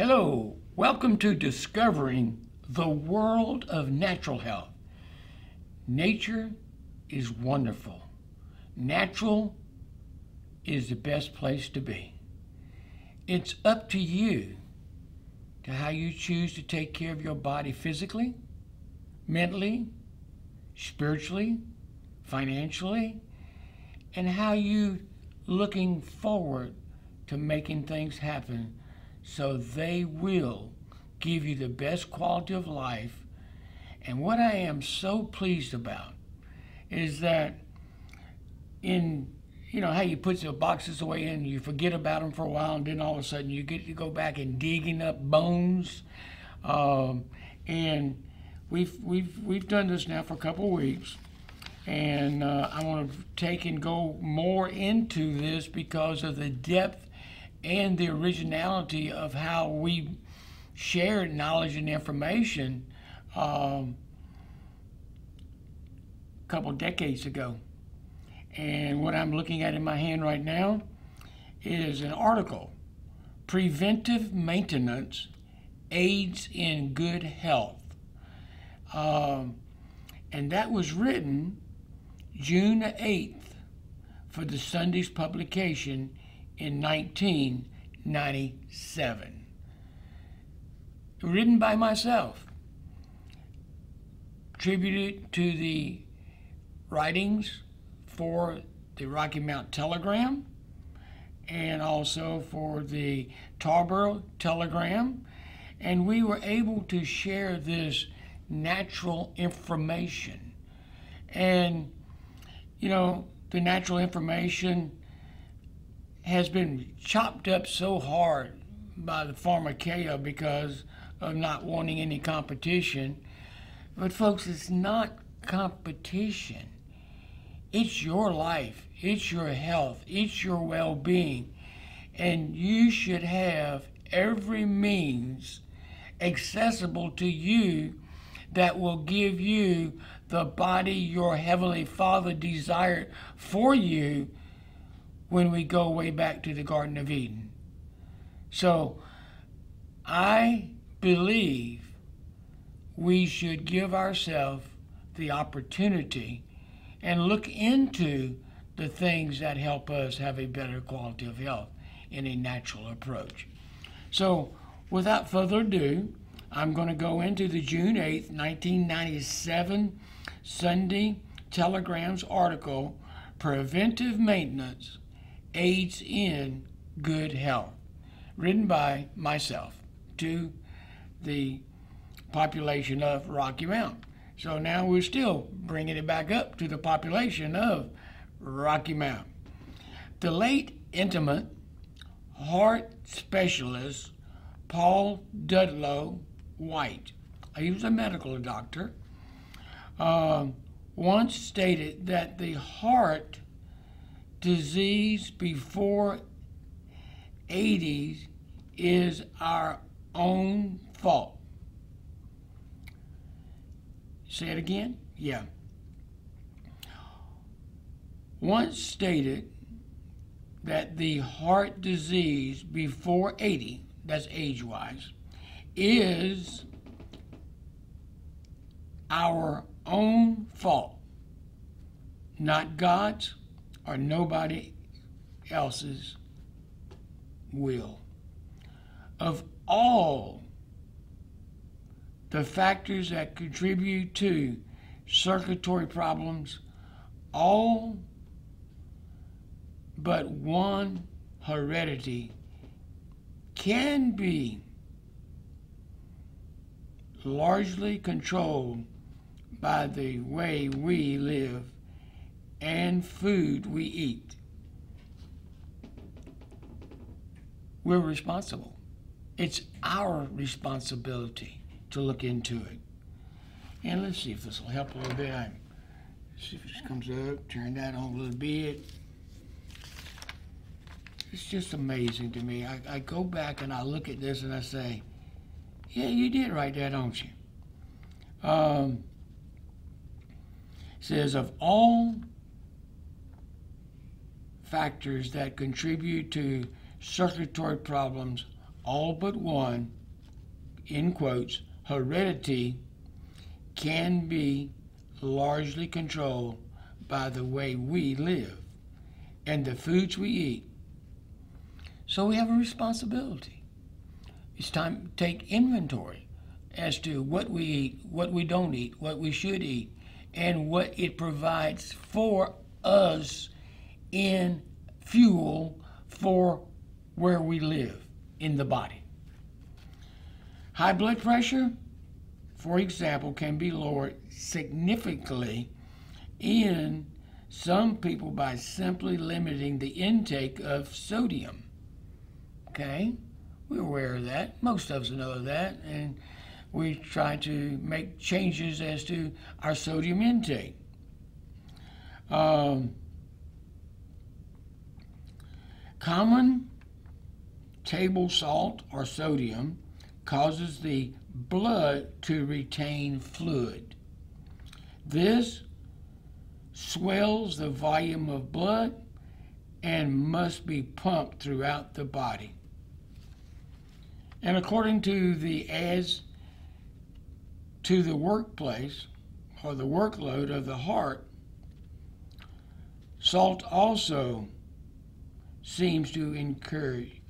Hello, welcome to Discovering the World of Natural Health. Nature is wonderful. Natural is the best place to be. It's up to you to how you choose to take care of your body physically, mentally, spiritually, financially, and how you looking forward to making things happen so they will give you the best quality of life. And what I am so pleased about is that how you put the boxes away and you forget about them for a while, and then all of a sudden you get to go back and digging up bones. And we've done this now for a couple of weeks, and I want to take and go more into this because of the depth and the originality of how we shared knowledge and information a couple decades ago. And what I'm looking at in my hand right now is an article, Preventive Maintenance Aids in Good Health. And that was written June 8th for the Sunday's publication in 1997. Written by myself, attributed to the writings for the Rocky Mount Telegram and also for the Tarboro Telegram. And we were able to share this natural information. And, the natural information has been chopped up so hard by the pharmakeia because of not wanting any competition. But folks, it's not competition. It's your life, it's your health, it's your well-being, and you should have every means accessible to you that will give you the body your Heavenly Father desired for you when we go way back to the Garden of Eden. So I believe we should give ourselves the opportunity and look into the things that help us have a better quality of health in a natural approach. So without further ado, I'm going to go into the June 8th, 1997 Sunday Telegram's article, Preventive Maintenance Aids in Good Health, written by myself to the population of Rocky Mount. So now we're still bringing it back up to the population of Rocky Mount. The late intimate heart specialist Paul Dudlow White, he was a medical doctor, once stated that the heart disease before 80s is our own fault. Say it again? Yeah. Once stated that the heart disease before 80, that's age-wise, is our own fault, not God's or nobody else's will. Of all the factors that contribute to circulatory problems, all but one, heredity, can be largely controlled by the way we live and food we eat. We're responsible. It's our responsibility to look into it. And let's see if this will help a little bit. See if this comes up, turn that on a little bit. It's just amazing to me. I go back and I look at this and I say, yeah, you did write that, don't you? It says, of all factors that contribute to circulatory problems, all but one, in quotes, heredity can be largely controlled by the way we live and the foods we eat. So we have a responsibility. It's time to take inventory as to what we eat, what we don't eat, what we should eat, and what it provides for us in fuel for where we live in the body. High blood pressure, for example, can be lowered significantly in some people by simply limiting the intake of sodium. Okay? We're aware of that. Most of us know that, and we try to make changes as to our sodium intake. Common table salt or sodium causes the blood to retain fluid. This swells the volume of blood and must be pumped throughout the body. And according to the adds to the workplace or the workload of the heart, salt also seems to encourage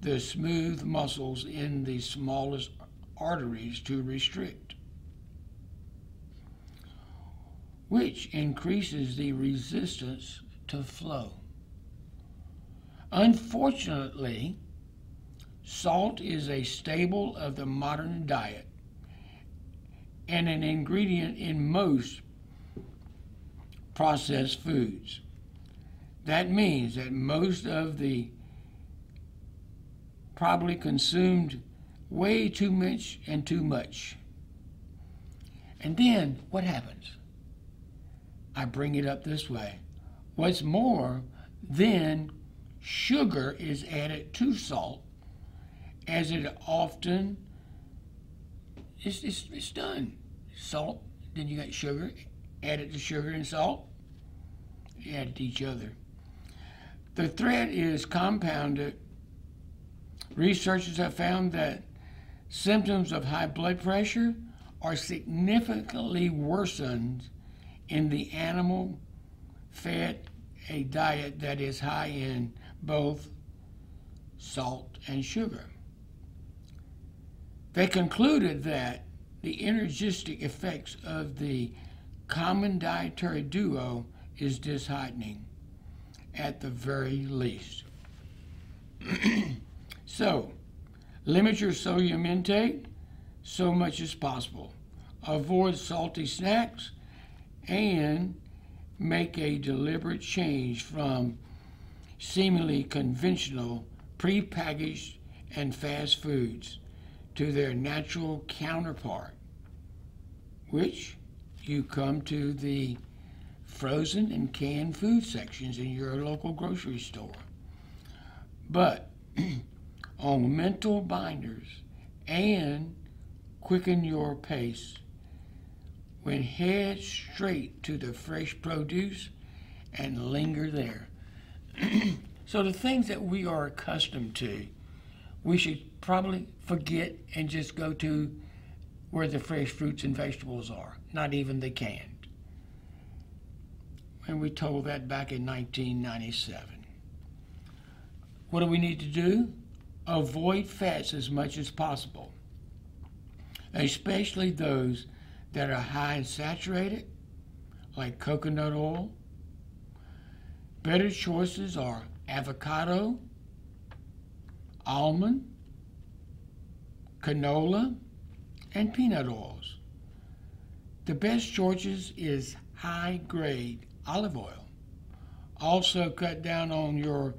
the smooth muscles in the smallest arteries to restrict, which increases the resistance to flow. Unfortunately, salt is a staple of the modern diet and an ingredient in most processed foods. That means that most of the probably consumed way too much and too much. And then what happens? I bring it up this way. What's more, then sugar is added to salt, as it often it's done. Salt, then you got sugar, add it to sugar and salt, you add it to each other. The threat is compounded. Researchers have found that symptoms of high blood pressure are significantly worsened in the animal fed a diet that is high in both salt and sugar. They concluded that the synergistic effects of the common dietary duo is disheartening at the very least. So, limit your sodium intake so much as possible. Avoid salty snacks and make a deliberate change from seemingly conventional, prepackaged, and fast foods to their natural counterpart, which you come to the frozen and canned food sections in your local grocery store. But on mental binders and quicken your pace when head straight to the fresh produce and linger there. So the things that we are accustomed to, we should probably forget and just go to where the fresh fruits and vegetables are, not even the canned. And we told that back in 1997. What do we need to do? Avoid fats as much as possible, especially those that are high in saturated, like coconut oil. Better choices are avocado, almond, canola, and peanut oils. The best choices is high-grade olive oil. Also cut down on your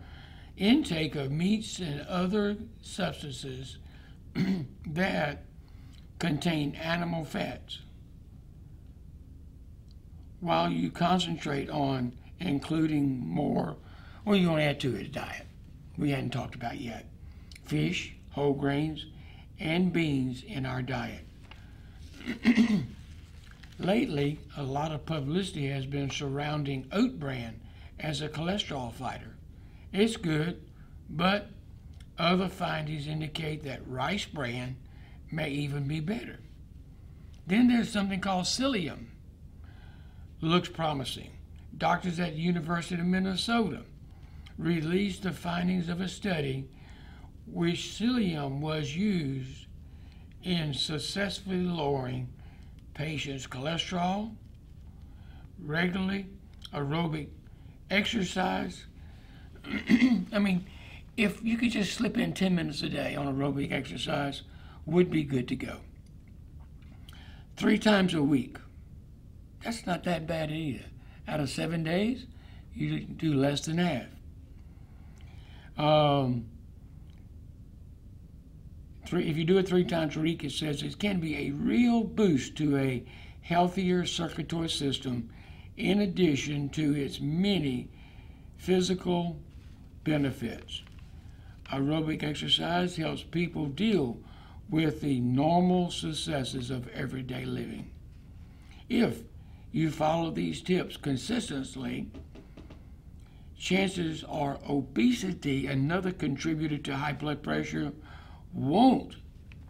intake of meats and other substances that contain animal fats, while you concentrate on including more, well, you want to add to his diet. We hadn't talked about yet. Fish, whole grains, and beans in our diet. Lately, a lot of publicity has been surrounding Oat Bran as a cholesterol fighter. It's good, but Other findings indicate that rice bran may even be better. Then there's something called psyllium. Looks promising. Doctors at the University of Minnesota released the findings of a study which psyllium was used in successfully lowering patients' cholesterol, regularly aerobic exercise. I mean, if you could just slip in 10 minutes a day on aerobic exercise, would be good to go. 3 times a week. That's not that bad either. Out of 7 days, you do less than half. If you do it 3 times a week, it says it can be a real boost to a healthier circulatory system in addition to its many physical benefits. Aerobic exercise helps people deal with the normal successes of everyday living. If you follow these tips consistently, chances are obesity, another contributor to high blood pressure, won't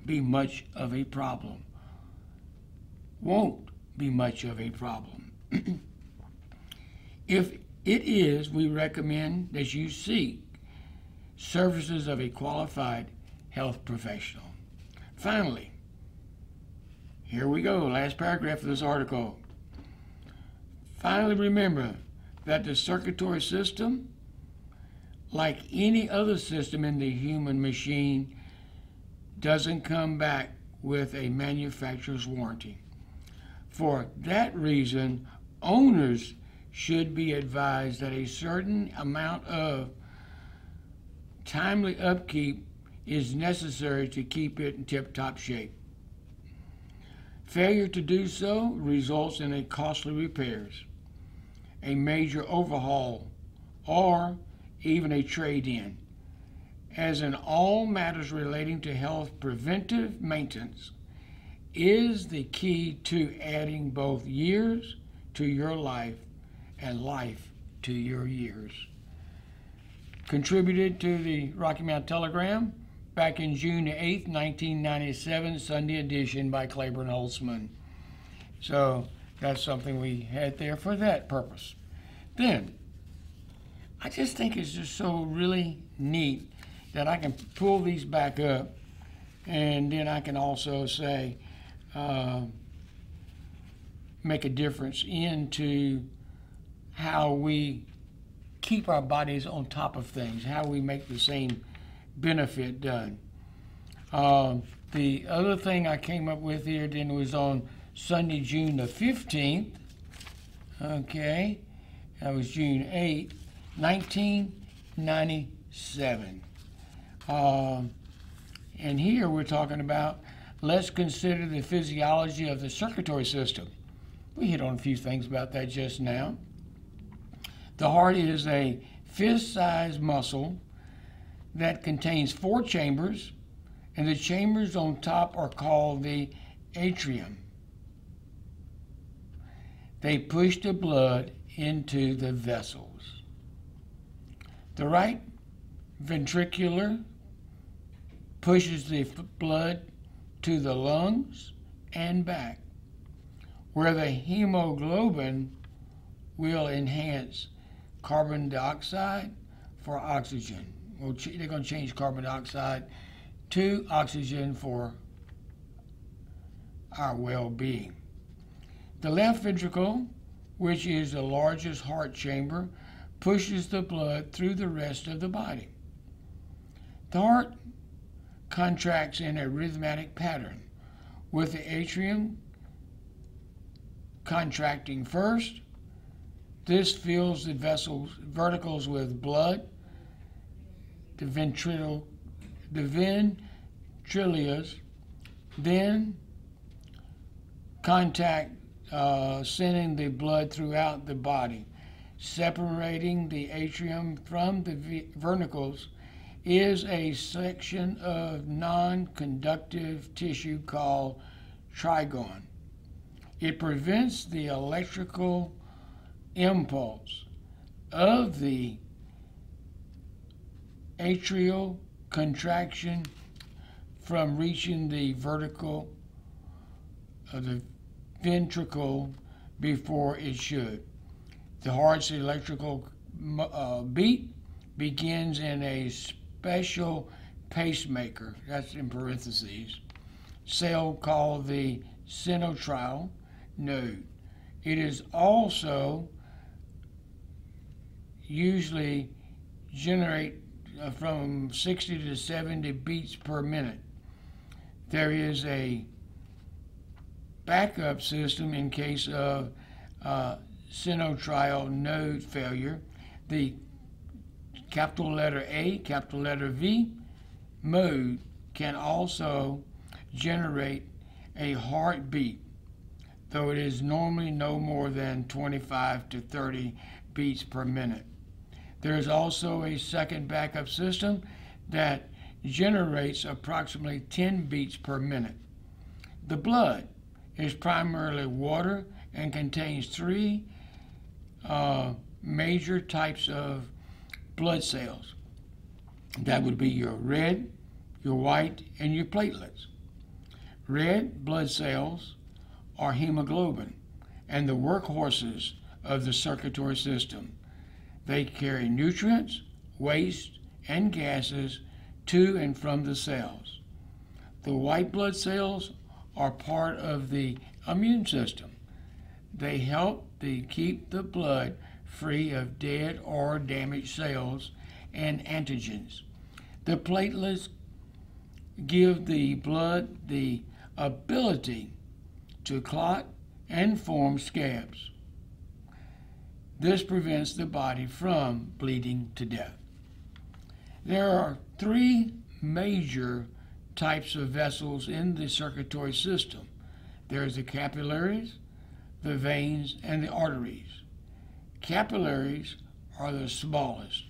be much of a problem. Won't be much of a problem. If it is, we recommend that you seek services of a qualified health professional. Finally, here we go, last paragraph of this article. Finally, remember that the circulatory system, like any other system in the human machine, doesn't come back with a manufacturer's warranty. For that reason, owners should be advised that a certain amount of timely upkeep is necessary to keep it in tip-top shape. Failure to do so results in costly repairs, a major overhaul, or even a trade-in. As in all matters relating to health, preventive maintenance is the key to adding both years to your life and life to your years. Contributed to the Rocky Mount Telegram back in June 8th, 1997, Sunday edition by Claiborne Holtzman. So that's something we had there for that purpose. Then, I just think it's just so really neat that I can pull these back up, and then I can also say, make a difference into how we keep our bodies on top of things, how we make the same benefit done. The other thing I came up with here then was on Sunday, June the 15th. Okay, that was June 8th, 1997. And here we're talking about, let's consider the physiology of the circulatory system. We hit on a few things about that just now. The heart is a fist-sized muscle that contains 4 chambers, and the chambers on top are called the atrium. They push the blood into the vessels. The right ventricular pushes the blood to the lungs and back, where the hemoglobin will enhance carbon dioxide for oxygen. Well, they're going to change carbon dioxide to oxygen for our well-being. The left ventricle, which is the largest heart chamber, pushes the blood through the rest of the body. The heart contracts in a rhythmic pattern, with the atrium contracting first. This fills the ventricles with blood. The ventriculus then contact, sending the blood throughout the body. Separating the atrium from the ventricles is a section of non-conductive tissue called trigone. It prevents the electrical impulse of the atrial contraction from reaching the vertical of the ventricle before it should. The heart's electrical beat begins in a special pacemaker, that's in parentheses, cell called the sinoatrial node. It is also usually generate from 60 to 70 beats per minute. There is a backup system in case of sinoatrial node failure. The capital letter A, capital letter V mode can also generate a heartbeat, though it is normally no more than 25 to 30 beats per minute. There is also a second backup system that generates approximately 10 beats per minute. The blood is primarily water and contains three major types of blood cells. That would be your red, your white, and your platelets. Red blood cells are hemoglobin and the workhorses of the circulatory system. They carry nutrients, waste, and gases to and from the cells. The white blood cells are part of the immune system. They help to keep the blood free of dead or damaged cells and antigens. The platelets give the blood the ability to clot and form scabs. This prevents the body from bleeding to death. There are three major types of vessels in the circulatory system. There's the capillaries, the veins, and the arteries. Capillaries are the smallest.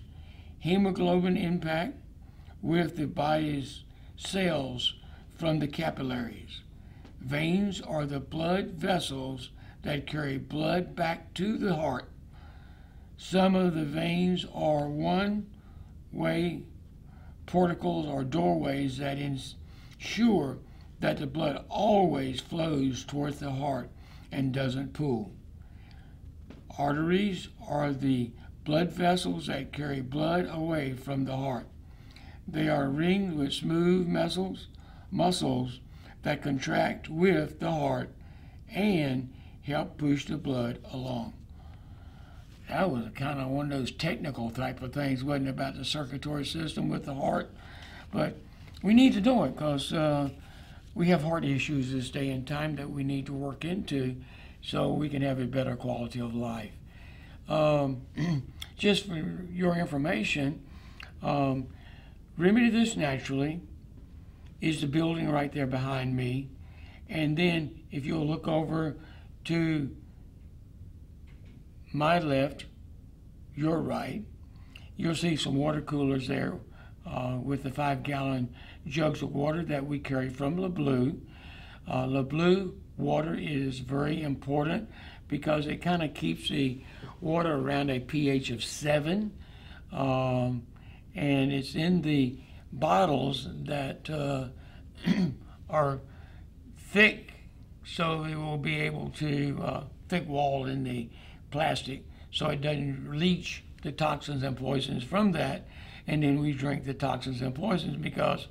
Hemoglobin impact with the body's cells from the capillaries. Veins are the blood vessels that carry blood back to the heart. Some of the veins are one-way porticles or doorways that ensure that the blood always flows towards the heart and doesn't pool. Arteries are the blood vessels that carry blood away from the heart. They are ringed with smooth muscles that contract with the heart and help push the blood along. That was kind of one of those technical type of things, wasn't it, about the circulatory system with the heart? But we need to do it because we have heart issues this day and time that we need to work into so we can have a better quality of life. Just for your information, Remedy This Naturally is the building right there behind me. And then if you'll look over to my left, your right, you'll see some water coolers there with the 5-gallon jugs of water that we carry from LeBlue. LeBlue water is very important because it kind of keeps the water around a pH of 7, and it's in the bottles that are thick, so it will be able to thick wall in the plastic so it doesn't leach the toxins and poisons from that, and then we drink the toxins and poisons because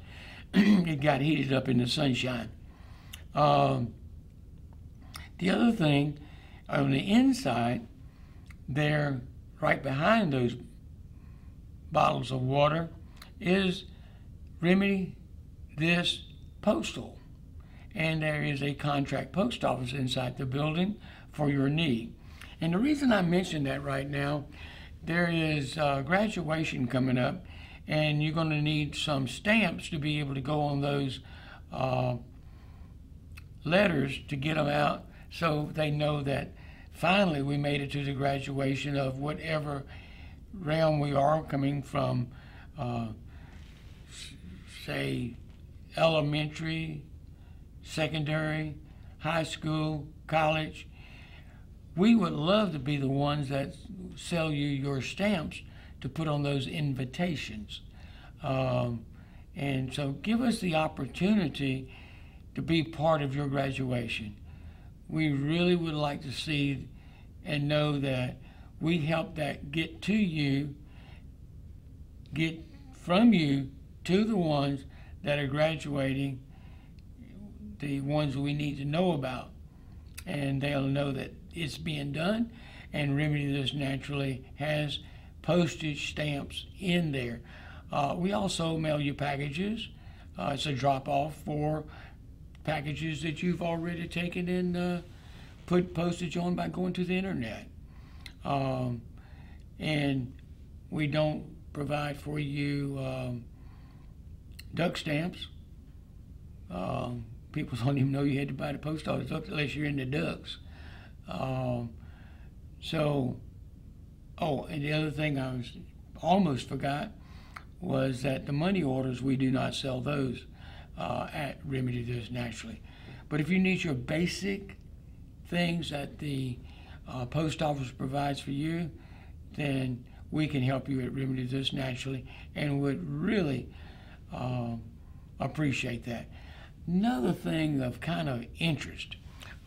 it got heated up in the sunshine. The other thing, on the inside there, right behind those bottles of water, is Remedy This Postal. And there is a contract post office inside the building for your need. And the reason I mention that right now, there is graduation coming up, and you're going to need some stamps to be able to go on those letters to get them out so they know that finally we made it to the graduation of whatever realm we are, coming from, say, elementary, secondary, high school, college. We would love to be the ones that sell you your stamps to put on those invitations. And so give us the opportunity to be part of your graduation. We really would like to see and know that we help that get to you, get from you to the ones that are graduating, the ones we need to know about. And they'll know that it's being done, and Remedy This Naturally has postage stamps in there. We also mail you packages. It's a drop-off for packages that you've already taken and put postage on by going to the internet. And we don't provide for you duck stamps. People don't even know you had to buy the post office unless you're into ducks. And the other thing I almost forgot was that the money orders, we do not sell those at Remedy This Naturally. But if you need your basic things that the post office provides for you, then we can help you at Remedy This Naturally, and would really appreciate that. Another thing of kind of interest,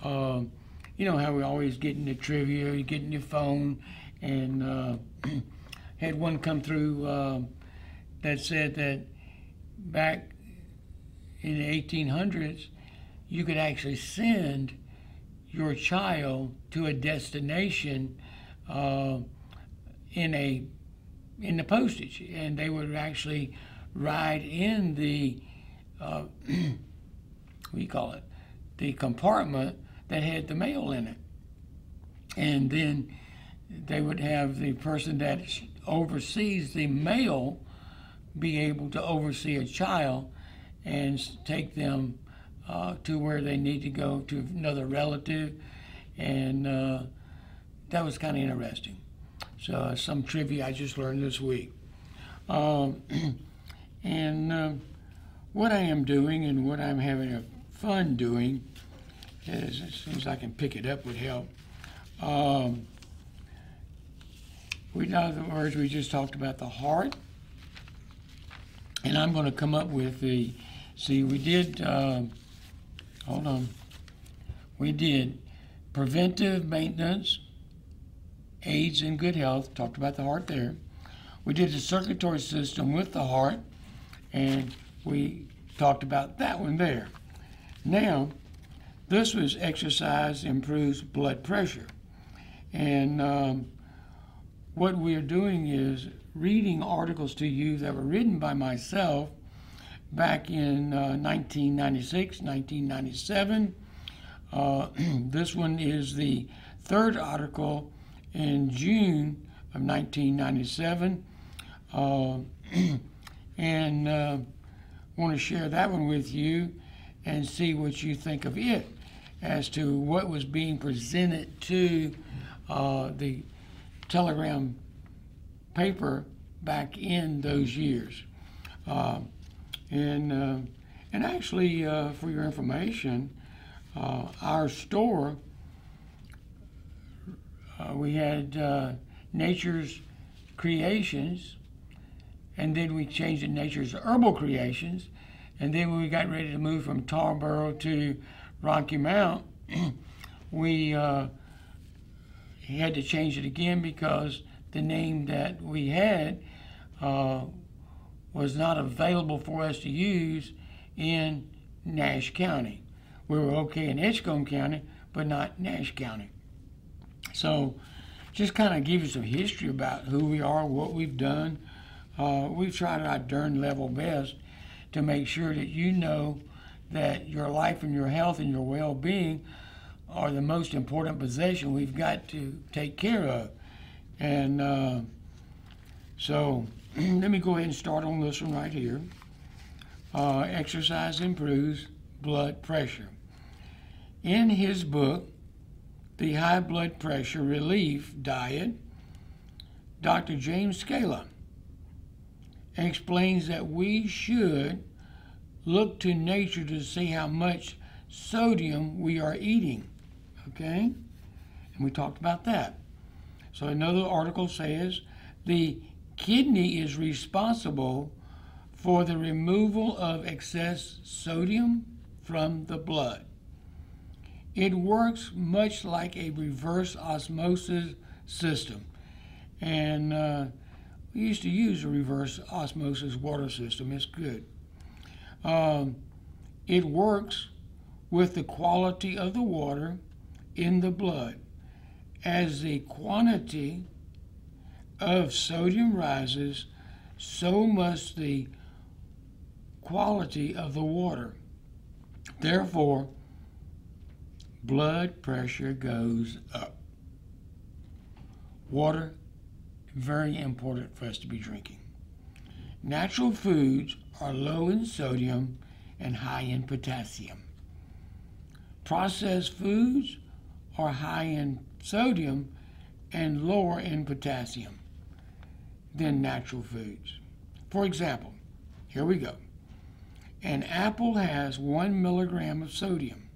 you know how we always get into trivia, you get in your phone, and had one come through that said that back in the 1800s, you could actually send your child to a destination in the postage, and they would actually ride in the what do you call it, the compartment that had the mail in it, and then they would have the person that oversees the mail be able to oversee a child and take them to where they need to go to another relative, and that was kind of interesting. So some trivia I just learned this week. And what I am doing and what I'm having a fun doing is, as soon as I can pick it up would help. In other words, we just talked about the heart, and I'm going to come up with we did, we did preventive maintenance, aids in good health, talked about the heart there. We did the circulatory system with the heart, and we talked about that one there. Now, this was exercise improves blood pressure. And what we're doing is reading articles to you that were written by myself back in 1996, 1997. This one is the third article in June of 1997. And want to share that one with you and see what you think of it as to what was being presented to the Telegram paper back in those years. And actually, for your information, our store, we had Nature's Creations, and then we changed it to Nature's Herbal Creations, and then when we got ready to move from Tarboro to Rocky Mount, we had to change it again because the name that we had was not available for us to use in Nash County. We were okay in Edgecombe County, but not Nash County. So just kind of give you some history about who we are, what we've done. We've tried our darn level best to make sure that you know that your life and your health and your well-being are the most important possession we've got to take care of. And so let me go ahead and start on this one right here. Exercise improves blood pressure. In his book, The High Blood Pressure Relief Diet, Dr. James Scala explains that we should look to nature to see how much sodium we are eating, okay? And we talked about that. So another article says the kidney is responsible for the removal of excess sodium from the blood. It works much like a reverse osmosis system. And we used to use a reverse osmosis water system. It's good. It works with the quality of the water in the blood. As the quantity of sodium rises, so must the quality of the water. Therefore, blood pressure goes up. Water, very important for us to be drinking. Natural foods are low in sodium and high in potassium. Processed foods are high in sodium and lower in potassium than natural foods. For example, here we go. An apple has 1 milligram of sodium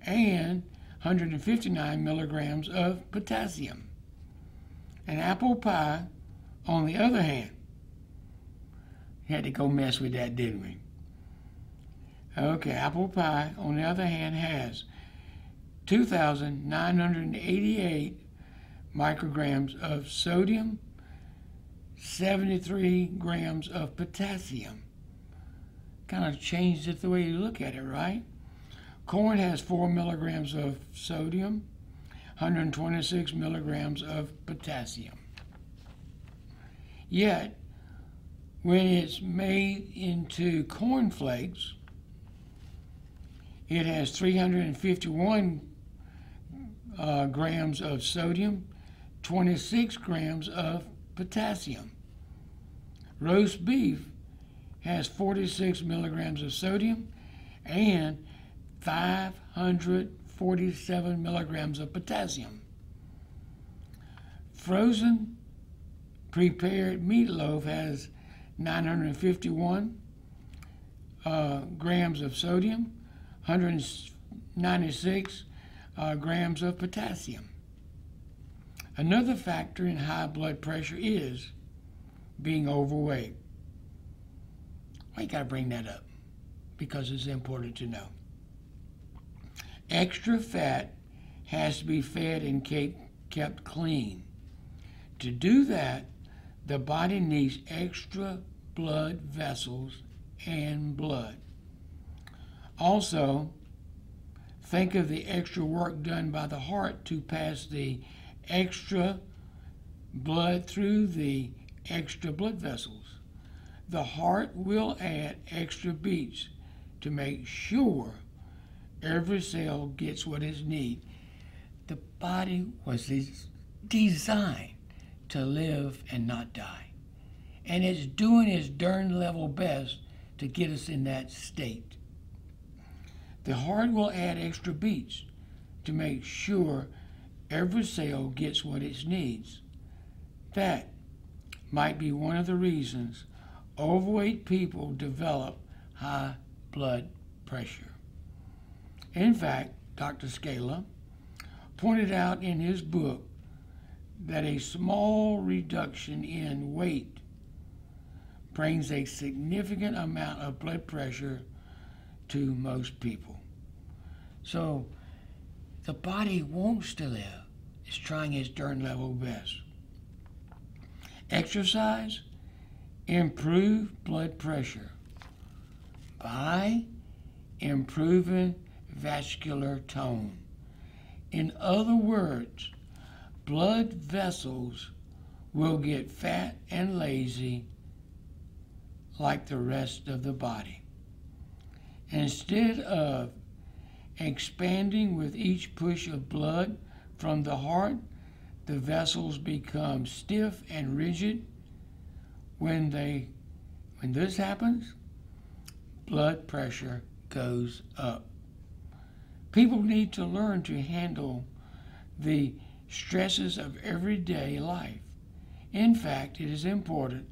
and 159 milligrams of potassium. An apple pie, on the other hand, had to go mess with that, didn't we? Okay, apple pie, on the other hand, has 2,988 micrograms of sodium, 73 grams of potassium. Kind of changed it the way you look at it, right? Corn has 4 milligrams of sodium, 126 milligrams of potassium. Yet, when it's made into corn flakes, it has 351 grams of sodium, 26 grams of potassium. Roast beef has 46 milligrams of sodium and 547 milligrams of potassium. Frozen prepared meatloaf has 951 grams of sodium, 196 grams of potassium. Another factor in high blood pressure is being overweight. Well, you got to bring that up because it's important to know. Extra fat has to be fed and kept clean. To do that, the body needs extra blood vessels and blood. Also, think of the extra work done by the heart to pass the extra blood through the extra blood vessels. The heart will add extra beats to make sure every cell gets what it needs. The body was designed to live and not die. And it's doing its darn level best to get us in that state. The heart will add extra beats to make sure every cell gets what it needs. That might be one of the reasons overweight people develop high blood pressure. In fact, Dr. Scala pointed out in his book that a small reduction in weight brings a significant amount of blood pressure to most people. So the body wants to live. It's trying its darn level best. Exercise improves blood pressure by improving vascular tone. In other words, blood vessels will get fat and lazy like the rest of the body. Instead of expanding with each push of blood from the heart, the vessels become stiff and rigid. When this happens, blood pressure goes up. People need to learn to handle the stresses of everyday life. In fact, it is important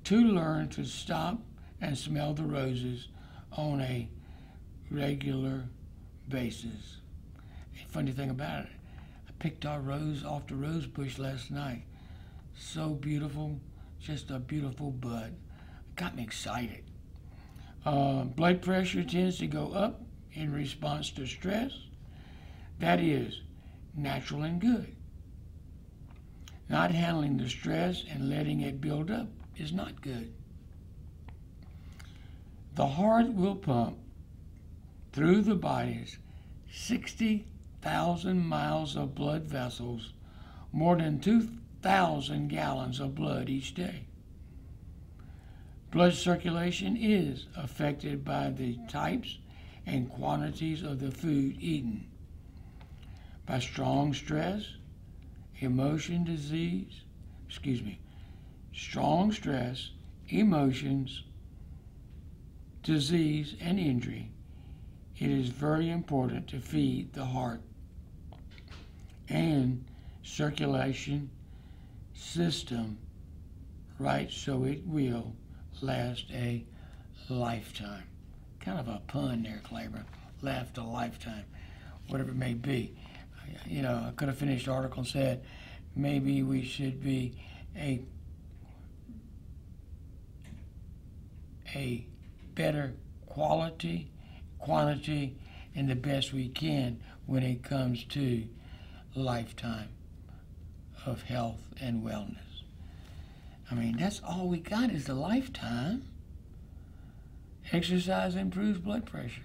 to learn to stop and smell the roses on a regular basis. A funny thing about it, I picked our rose off the rose bush last night. So beautiful, just a beautiful bud. I got me excited. Blood pressure tends to go up in response to stress. That is natural and good. Not handling the stress and letting it build up is not good. The heart will pump through the body's 60,000 miles of blood vessels, more than 2,000 gallons of blood each day. Blood circulation is affected by the types and quantities of the food eaten, by strong stress, strong stress, emotions, disease, and injury. It is very important to feed the heart and circulation system right so it will last a lifetime. Kind of a pun there, Claiborne. Last a lifetime, whatever it may be. You know, I could have finished the article and said maybe we should be a better quality, quantity, and the best we can when it comes to lifetime of health and wellness. I mean, that's all we got is a lifetime. Exercise improves blood pressure.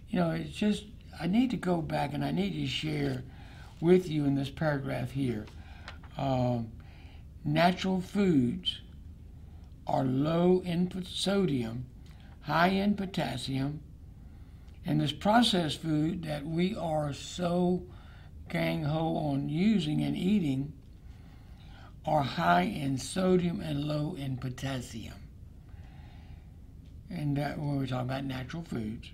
You know, it's just, I need to go back and I need to share with you in this paragraph here. Natural foods are low in sodium, high in potassium, and this processed food that we are so gang-ho on using and eating are high in sodium and low in potassium. And that when we're talking about natural foods.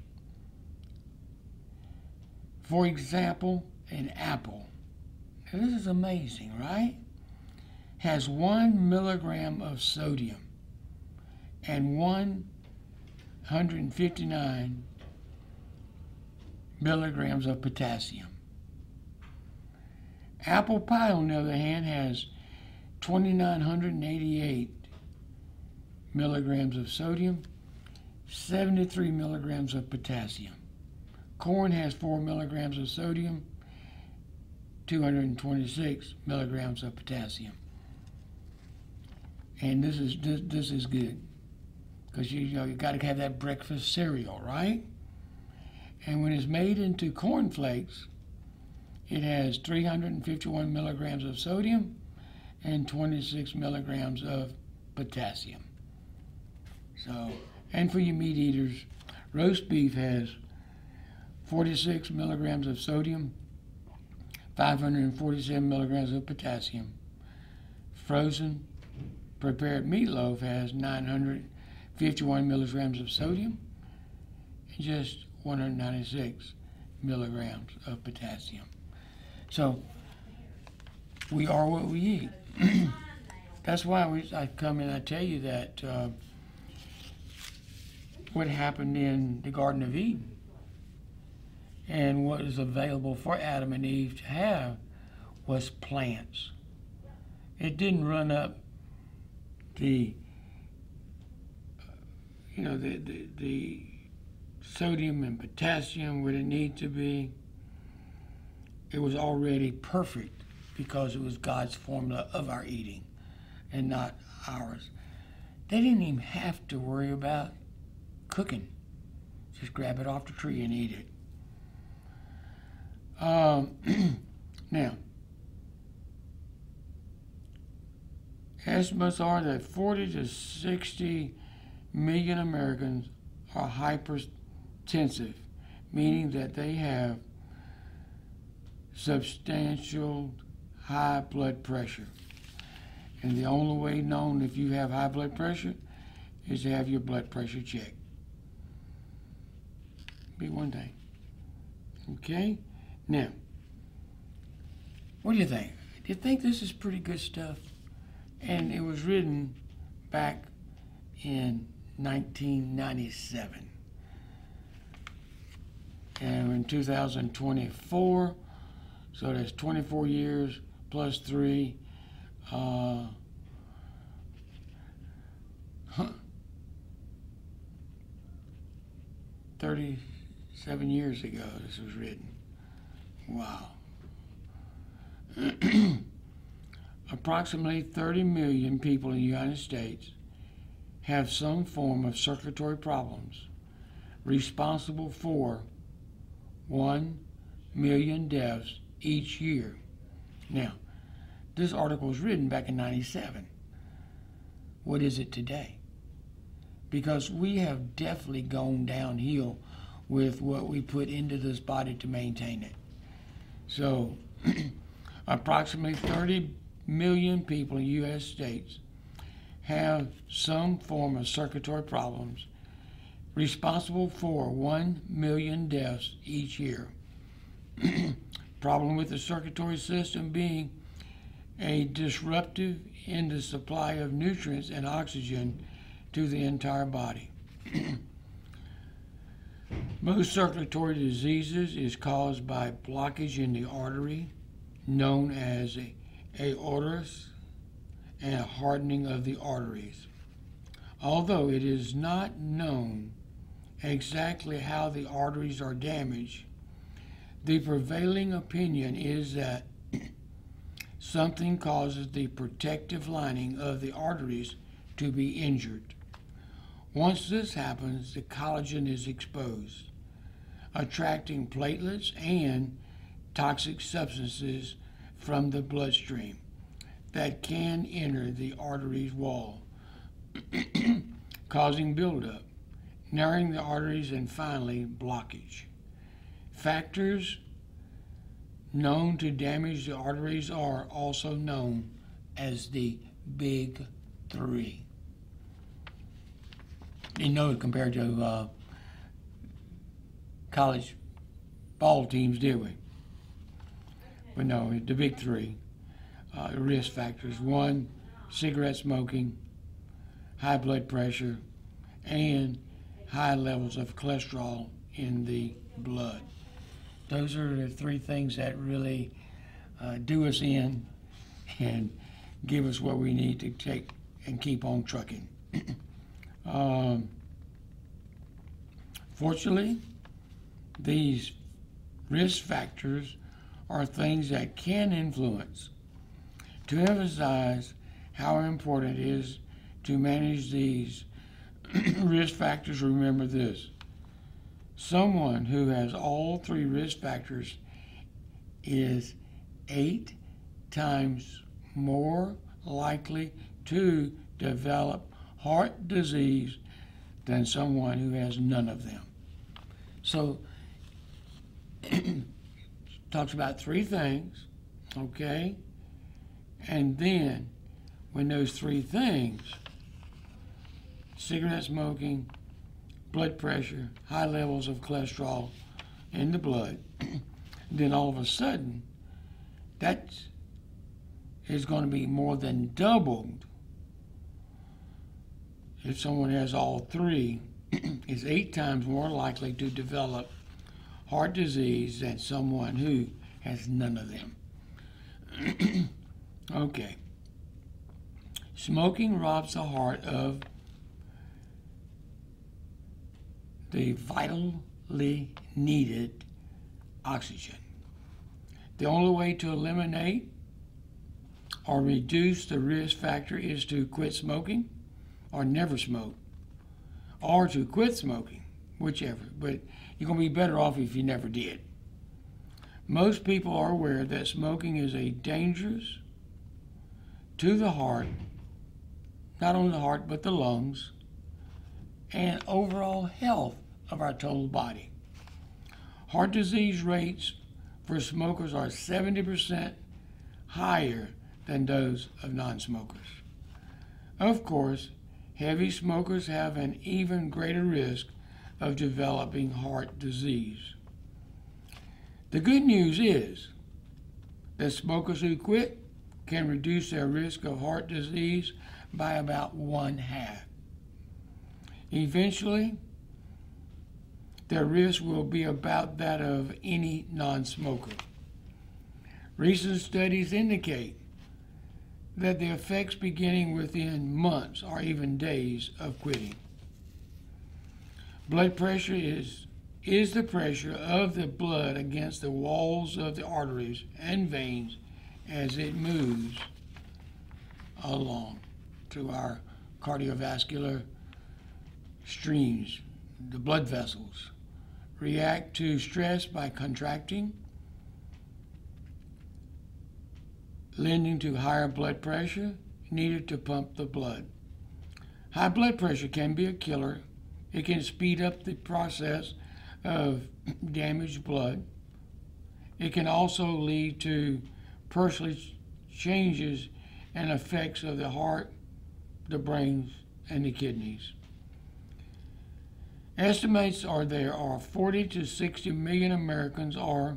For example, an apple. Now this is amazing, right? Has 1 milligram of sodium and 159 milligrams of potassium. Apple pie, on the other hand, has 2,988 milligrams of sodium, 73 milligrams of potassium. Corn has 4 milligrams of sodium, 226 milligrams of potassium. And this is good because you got to have that breakfast cereal, right? And when it's made into corn flakes, it has 351 milligrams of sodium and 26 milligrams of potassium. So, and for you meat eaters, roast beef has 46 milligrams of sodium, 547 milligrams of potassium. Frozen prepared meatloaf has 951 milligrams of sodium and just 196 milligrams of potassium. So we are what we eat. That's why I come and I tell you that what happened in the Garden of Eden and what is available for Adam and Eve to have was plants. It didn't run up the sodium and potassium where it need to be. It was already perfect because it was God's formula of our eating and not ours. They didn't even have to worry about cooking. Just grab it off the tree and eat it. Now, estimates are that 40 to 60 million Americans are hypertensive, meaning that they have substantial high blood pressure. And the only way known if you have high blood pressure is to have your blood pressure checked. Be one thing. Okay? Now, what do you think? Do you think this is pretty good stuff? And it was written back in 1997. And we're in 2024, so that's 24 years plus 3. 37 years ago this was written. Wow. Approximately 30 million people in the United States have some form of circulatory problems, responsible for 1 million deaths each year. Now, this article was written back in 97. What is it today? Because we have definitely gone downhill with what we put into this body to maintain it. So, approximately 30 million people in the U.S. states have some form of circulatory problems, responsible for 1 million deaths each year. Problem with the circulatory system being a disruptive in the supply of nutrients and oxygen to the entire body. Most circulatory diseases is caused by blockage in the artery, known as aortas, and a hardening of the arteries. Although it is not known exactly how the arteries are damaged, the prevailing opinion is that something causes the protective lining of the arteries to be injured. Once this happens, the collagen is exposed, attracting platelets and toxic substances from the bloodstream that can enter the artery's wall, causing buildup, narrowing the arteries, and finally blockage. Factors known to damage the arteries are also known as the big three. You know, compared to college ball teams, did we? But no, the big three risk factors. 1, cigarette smoking, high blood pressure, and high levels of cholesterol in the blood. Those are the 3 things that really do us in and give us what we need to take and keep on trucking. Fortunately, these risk factors are things that can influence. To emphasize how important it is to manage these risk factors, remember this. Someone who has all 3 risk factors is 8 times more likely to develop heart disease than someone who has none of them. So, talks about 3 things, okay? And then, when those 3 things, cigarette smoking, blood pressure, high levels of cholesterol in the blood, then all of a sudden, that is going to be more than doubled. If someone has all 3, is 8 times more likely to develop heart disease than someone who has none of them. Okay. Smoking robs the heart of the vitally needed oxygen. The only way to eliminate or reduce the risk factor is to quit smoking or never smoke, or to quit smoking, whichever, but you're going to be better off if you never did. Most people are aware that smoking is a dangerous to the heart, not only the heart, but the lungs, and overall health of our total body. Heart disease rates for smokers are 70% higher than those of non-smokers. Of course, heavy smokers have an even greater risk of developing heart disease. The good news is that smokers who quit can reduce their risk of heart disease by about 1/2. Eventually, their risk will be about that of any non-smoker. Recent studies indicate that the effects beginning within months or even days of quitting. Blood pressure is the pressure of the blood against the walls of the arteries and veins as it moves along to our cardiovascular streams. The blood vessels react to stress by contracting, leading to higher blood pressure needed to pump the blood. High blood pressure can be a killer. It can speed up the process of damaged blood. It can also lead to personal changes and effects of the heart, the brains, and the kidneys. Estimates are there are 40 to 60 million Americans are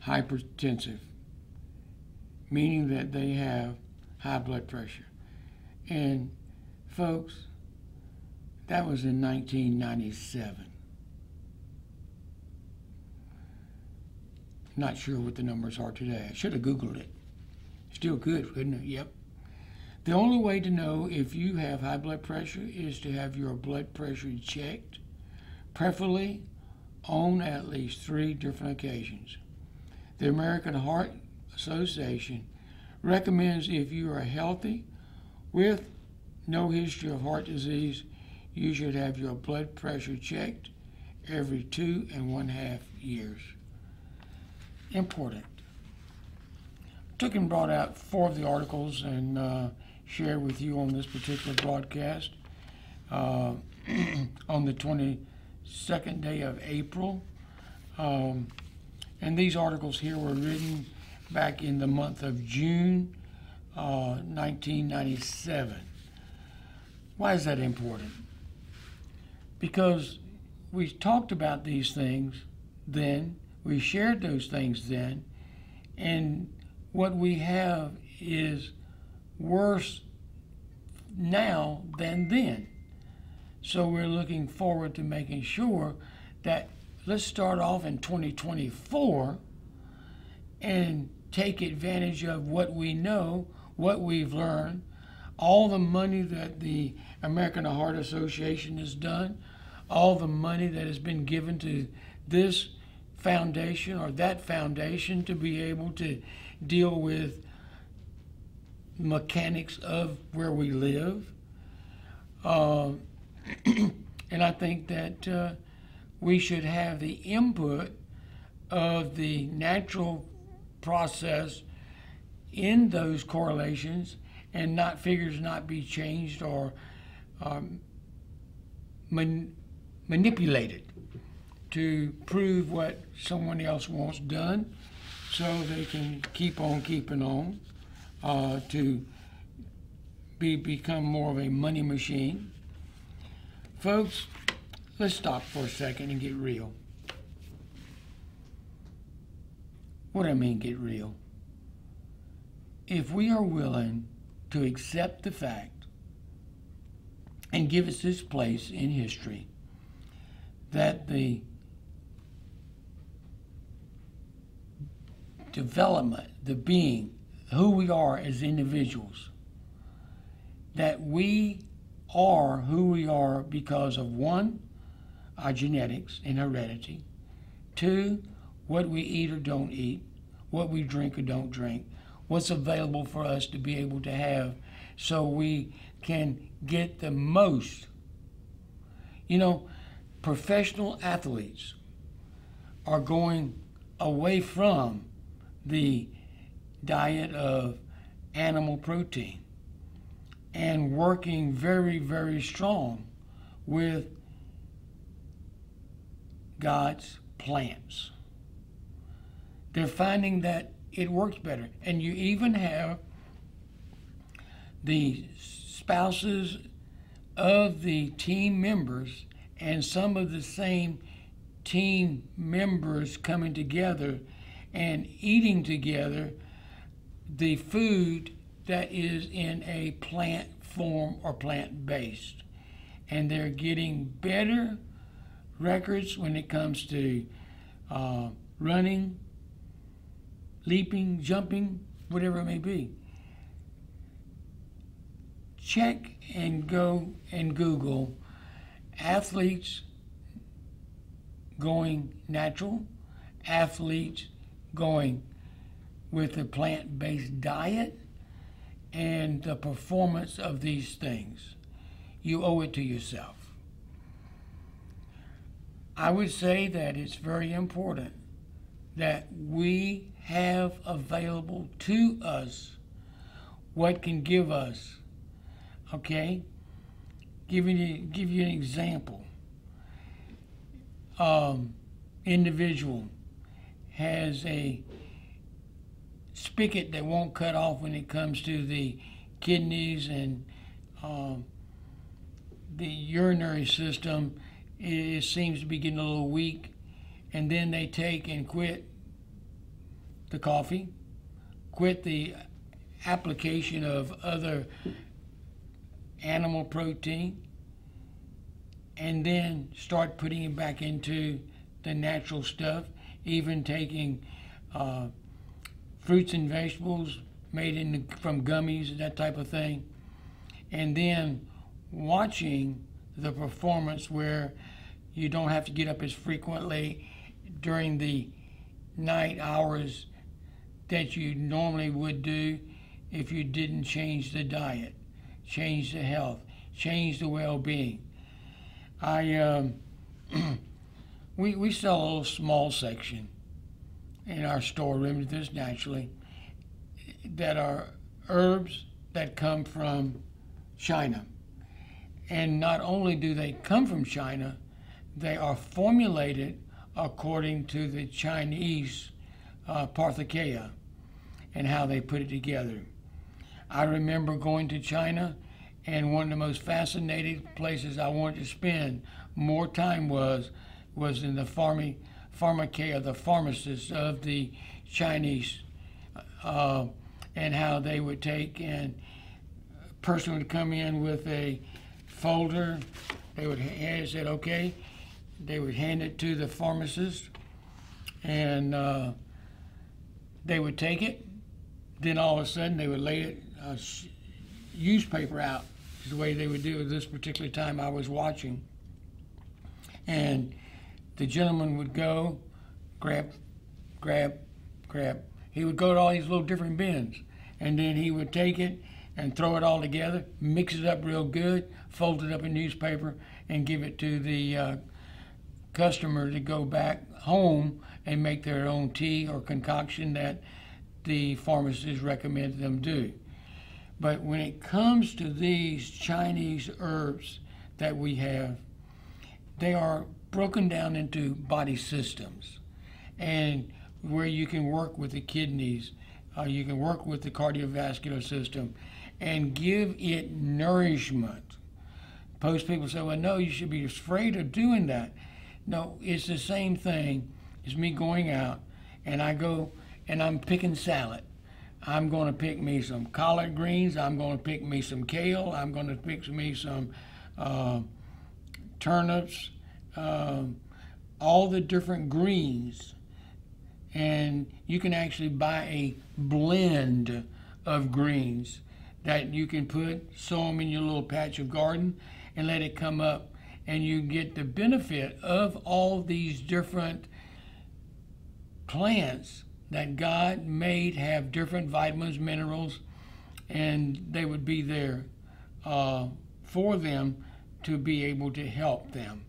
hypertensive, meaning that they have high blood pressure. And folks, that was in 1997. Not sure what the numbers are today. I should have Googled it. Still good, couldn't it? Yep. The only way to know if you have high blood pressure is to have your blood pressure checked, preferably on at least 3 different occasions. The American Heart Association recommends if you are healthy with no history of heart disease, you should have your blood pressure checked every 2.5 years. Important. Took and brought out 4 of the articles and shared with you on this particular broadcast on the 22nd day of April. And these articles here were written back in the month of June 1997. Why is that important? Because we talked about these things then, we shared those things then, and what we have is worse now than then. So we're looking forward to making sure that let's start off in 2024 and take advantage of what we know, what we've learned, all the money that the American Heart Association has done, all the money that has been given to this foundation or that foundation to be able to deal with mechanics of where we live. And I think that we should have the input of the natural process in those correlations and not figures not be changed or manipulated to prove what someone else wants done so they can keep on keeping on to become more of a money machine. Folks, let's stop for a second and get real. What do I mean get real? If we are willing to accept the fact and give us this place in history that the development, the being, who we are as individuals, that we are who we are because of 1, our genetics and heredity, 2, what we eat or don't eat, what we drink or don't drink, what's available for us to be able to have so we can get the most. You know, professional athletes are going away from the diet of animal protein and working very, very strong with God's plants. They're finding that it works better. And you even have the spouses of the team members and some of the same team members coming together and eating together the food that is in a plant form or plant-based. And they're getting better records when it comes to running, leaping, jumping, whatever it may be. check and go and Google athletes going natural, athletes going with a plant-based diet, and the performance of these things. You owe it to yourself. I would say that it's very important that we have available to us what can give us, okay? Give you an example. Individual has a spigot that won't cut off when it comes to the kidneys and the urinary system. It seems to be getting a little weak, and then they take and quit the coffee, quit the application of other animal protein, and then start putting it back into the natural stuff, even taking fruits and vegetables made from gummies, that type of thing, and then watching the performance where you don't have to get up as frequently during the night hours that you normally would do if you didn't change the diet, change the health, change the well-being. We sell a little small section in our store, Remedies Naturally, that are herbs that come from China. And not only do they come from China, they are formulated according to the Chinese Parthakea and how they put it together. I remember going to China, and one of the most fascinating places I wanted to spend more time was in the pharmakeia, the pharmacists of the Chinese, and how they would take, and a person would come in with a folder, they would hand it, okay, they would hand it to the pharmacist, and they would take it, then all of a sudden they would lay it, newspaper out, is the way they would do it this particular time I was watching. And the gentleman would go, grab. He would go to all these little different bins, and then he would take it and throw it all together, mix it up real good, fold it up in newspaper, and give it to the customer to go back home and make their own tea or concoction that the pharmacist recommended them do. But when it comes to these Chinese herbs that we have, they are broken down into body systems, and where you can work with the kidneys, you can work with the cardiovascular system, and give it nourishment. Most people say, well, no, you should be afraid of doing that. No, it's the same thing as me going out, and I go and I'm picking salad. I'm going to pick me some collard greens. I'm going to pick me some kale. I'm going to pick me some turnips, all the different greens. And you can actually buy a blend of greens that you can sow them in your little patch of garden and let it come up. And you get the benefit of all these different plants that God made have different vitamins, minerals, and they would be there for them to be able to help them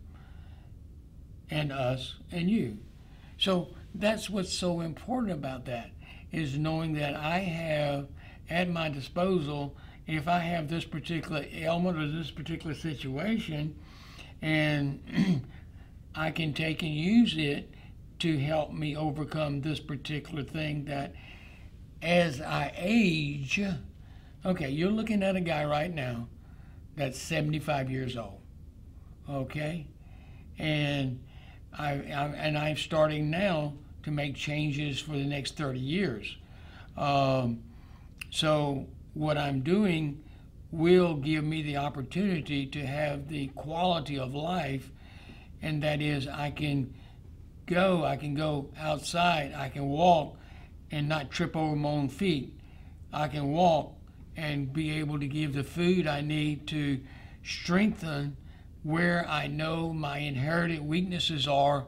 and us and you. So that's what's so important about that, is knowing that I have at my disposal, if I have this particular ailment or this particular situation, and I can take and use it to help me overcome this particular thing that as I age, okay, you're looking at a guy right now that's 75 years old, okay? And I'm starting now to make changes for the next 30 years. So what I'm doing will give me the opportunity to have the quality of life, and that is I can go outside, I can walk and not trip over my own feet. I can walk and be able to give the food I need to strengthen where I know my inherited weaknesses are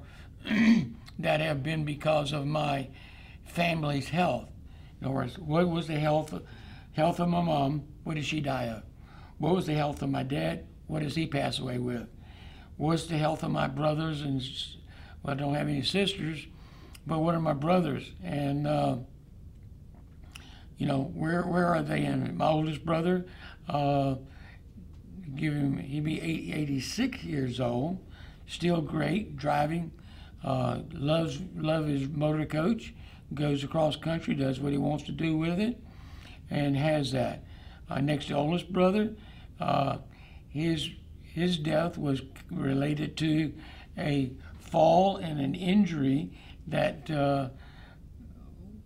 that have been because of my family's health. In other words, what was the health of my mom? What did she die of? What was the health of my dad? What does he pass away with? What's the health of my brothers? And well, I don't have any sisters, but what are my brothers? And where are they? And my oldest brother, he'd be 86 years old, still great, driving, loves his motor coach, goes across country, does what he wants to do with it, and has that. Next to oldest brother, his death was related to a fall and an injury that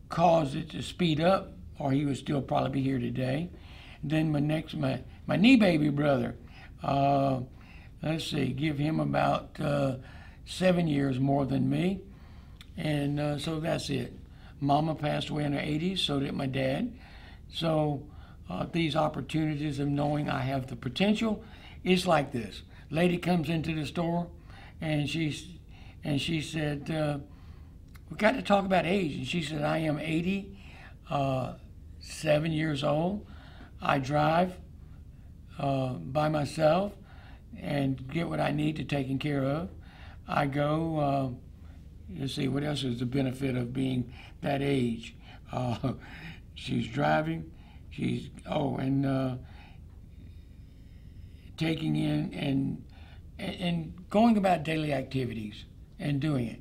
caused it to speed up, or he would still probably be here today. Then my knee baby brother, let's see, give him about 7 years more than me, and so that's it. Mama passed away in her 80s, so did my dad. So these opportunities of knowing I have the potential, it's like this. Lady comes into the store, and she said, we got to talk about age. And she said, I am 87 years old. I drive by myself and get what I need to taken care of. I go, let's see, what else is the benefit of being that age? She's driving, taking in and going about daily activities and doing it.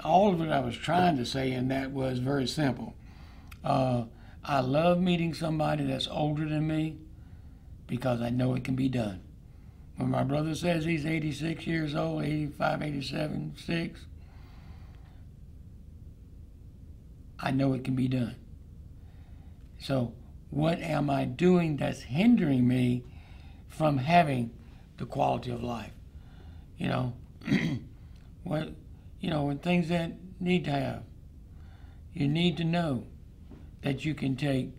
All of it I was trying to say in that was very simple. I love meeting somebody that's older than me because I know it can be done. When my brother says he's 86 years old, 85, 87, 6, I know it can be done. So what am I doing that's hindering me from having the quality of life? When things that need to have, you need to know that you can take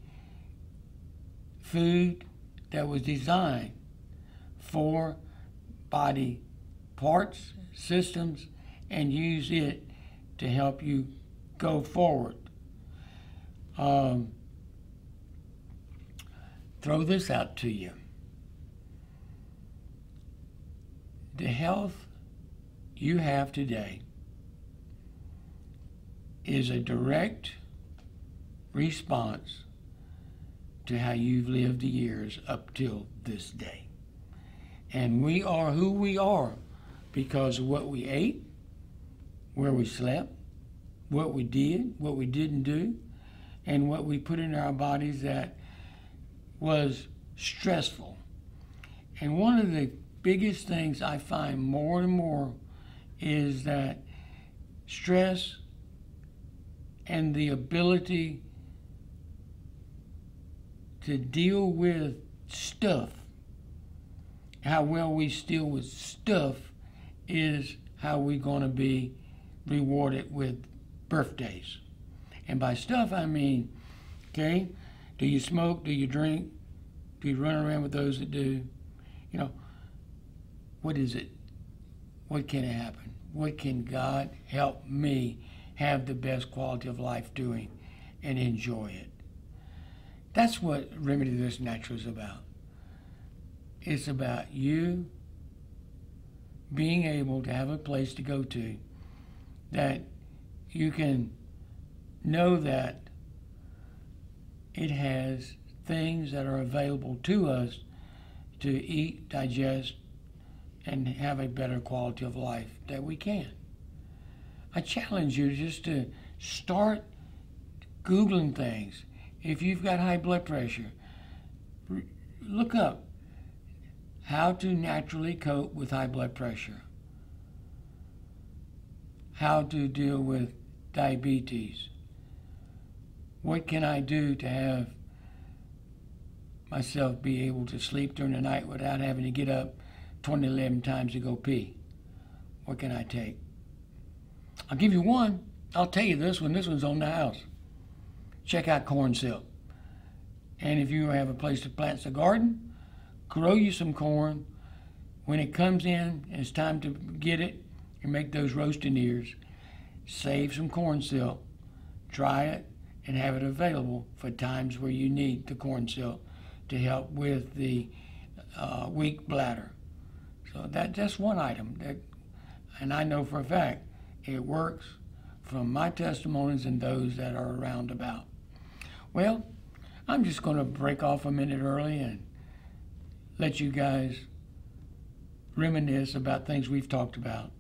food that was designed for body parts, systems, and use it to help you go forward. Throw this out to you. The health you have today is a direct response to how you've lived the years up till this day. And we are who we are because of what we ate, where we slept, what we did, what we didn't do, and what we put in our bodies that was stressful. And one of the biggest things I find more and more is that stress and the ability to deal with stuff, how well we deal with stuff, is how we're going to be rewarded with birthdays. And by stuff, I mean, okay, do you smoke? Do you drink? Do you run around with those that do? What is it? What can it happen? What can God help me have the best quality of life doing and enjoy it? That's what Remedy This Natural is about. It's about you being able to have a place to go to that you can know that it has things that are available to us to eat, digest, and have a better quality of life that we can. I challenge you just to start Googling things. If you've got high blood pressure, look up how to naturally cope with high blood pressure, how to deal with diabetes. What can I do to have myself be able to sleep during the night without having to get up 20, 11 times to go pee? What can I take? I'll give you one. I'll tell you this one. This one's on the house. Check out corn silk. And if you have a place to plant a garden, grow you some corn. When it comes in and it's time to get it and make those roasting ears, save some corn silk, dry it, and have it available for times where you need the corn silk to help with the weak bladder. So that's one item, and I know for a fact it works from my testimonies and those that are around about. Well, I'm just going to break off a minute early and let you guys reminisce about things we've talked about,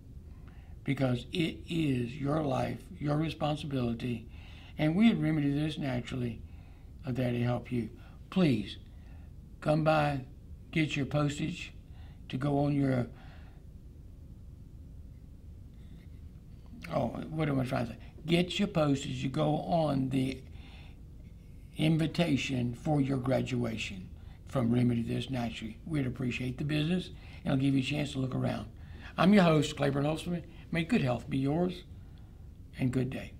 because it is your life, your responsibility, and we at Remedy This Naturally are there to help you. Please come by, get your postage to go on your, what am I trying to say? Get your postage to go on the invitation for your graduation from Remedy This Naturally. We'd appreciate the business, and I'll give you a chance to look around. I'm your host, Claiborne Holtzman. May good health be yours, and good day.